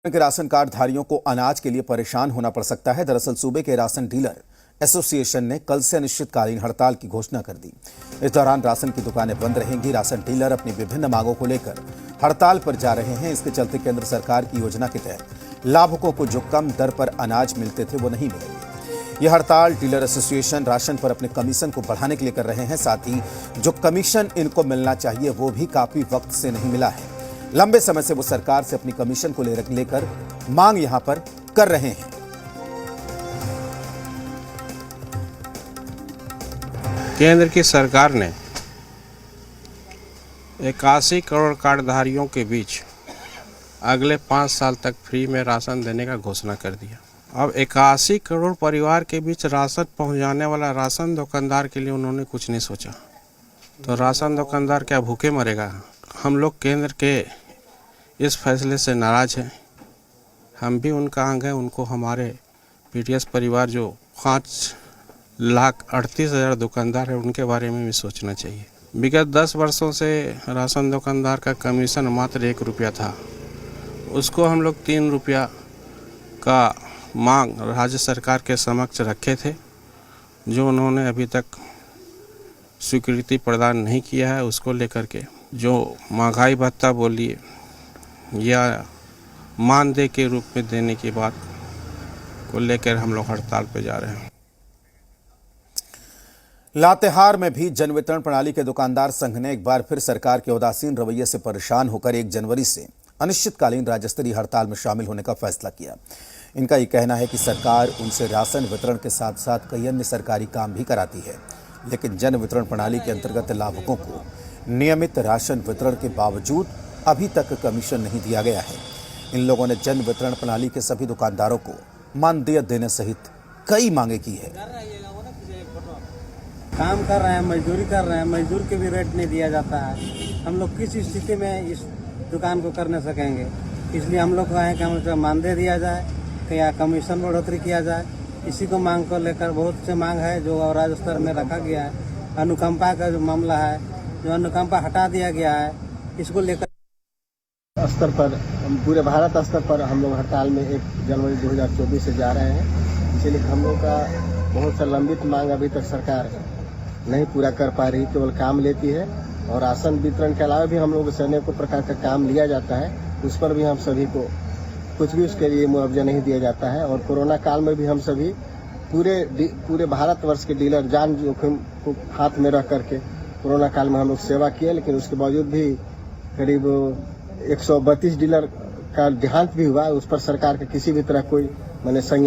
के ration card धारियों को अनाज के लिए परेशान होना पड़ सकता है। दरअसल सूबे के राशन डीलर एसोसिएशन ने कल से अनिश्चितकालीन हड़ताल की घोषणा कर दी। इस दौरान राशन की दुकानें बंद रहेंगी। राशन डीलर अपनी विभिन्न मांगों को लेकर हड़ताल पर जा रहे हैं। इसके चलते केंद्र सरकार की योजना के तहत लाभुकों को जो कम दर पर अनाज मिलते थे वो नहीं मिलेंगे। यह हड़ताल डीलर एसोसिएशन राशन पर अपने कमीशन को बढ़ाने के लिए कर रहे हैं। साथ ही जो कमीशन इनको मिलना चाहिए वो भी काफी वक्त से नहीं मिला है। लंबे समय से वो सरकार से अपनी कमीशन को लेकर मांग यहां पर कर रहे हैं। केंद्र की सरकार ने 81 करोड़ कार्डधारियों के बीच अगले 5 साल तक फ्री में राशन देने का घोषणा कर दिया। अब 81 करोड़ परिवार के बीच राशन पहुंचाने वाला राशन दुकानदार के लिए उन्होंने कुछ नहीं सोचा, तो राशन दुकानदार क्या भूखे मरेगा? हम लोग केंद्र के इस फैसले से नाराज हैं। हम भी उनका अंग हैं। उनको हमारे पीटीएस परिवार जो 5,38,000 दुकानदार है उनके बारे में भी सोचना चाहिए। विगत 10 वर्षों से राशन दुकानदार का कमीशन मात्र 1 रुपया था। उसको हम लोग 3 रुपया का मांग राज्य सरकार के समक्ष रखे थे, जो उन्होंने अभी तक स्वीकृति प्रदान नहीं किया है। उसको लेकर के जो महंगाई भत्ता बोलिए या मानदेय के रूप में देने की बात को लेकर हम लोग हड़ताल पे जा रहे हैं। लातेहार में भी जन वितरण प्रणाली के दुकानदार संघ ने एक बार फिर सरकार के उदासीन रवैये से परेशान होकर 1 जनवरी से अनिश्चितकालीन राज्य स्तरीय हड़ताल में शामिल होने का फैसला किया। इनका ये कहना है कि सरकार उनसे राशन वितरण के साथ साथ कई अन्य सरकारी काम भी कराती है, लेकिन जन वितरण प्रणाली के अंतर्गत लाभुकों को नियमित राशन वितरण के बावजूद अभी तक कमीशन नहीं दिया गया है। इन लोगों ने जन वितरण प्रणाली के सभी दुकानदारों को मानदेय देने सहित कई मांगे की है। काम कर रहे हैं, मजदूरी कर रहे हैं, मजदूर के भी रेट नहीं दिया जाता है। हम लोग किस स्थिति में इस दुकान को कर नहीं सकेंगे, इसलिए हम लोग कहें कि हमें मानदेय दिया जाए या कमीशन बढ़ोतरी किया जाए। इसी को मांग को लेकर बहुत से मांग है जो राज्य स्तर में रखा गया है। अनुकंपा का जो मामला है, जो अनुकंपा हटा दिया गया है, इसको लेकर स्तर पर पूरे भारत स्तर पर हम लोग हड़ताल में 1 जनवरी 2024 से जा रहे हैं। इसलिए हम लोग का बहुत सा लंबित मांग अभी तक सरकार नहीं पूरा कर पा रही, केवल काम लेती है। और राशन वितरण के अलावा भी हम लोग से अनेकों प्रकार का काम लिया जाता है, उस पर भी हम सभी को कुछ भी उसके लिए मुआवजा नहीं दिया जाता है। और कोरोना काल में भी हम सभी पूरे भारतवर्ष के डीलर जान जोखिम को हाथ में रख करके कोरोना काल में हम लोग सेवा किए, लेकिन उसके बावजूद भी करीब 132 डीलर का देहांत भी हुआ। उस पर सरकार का किसी भी तरह कोई संज्ञान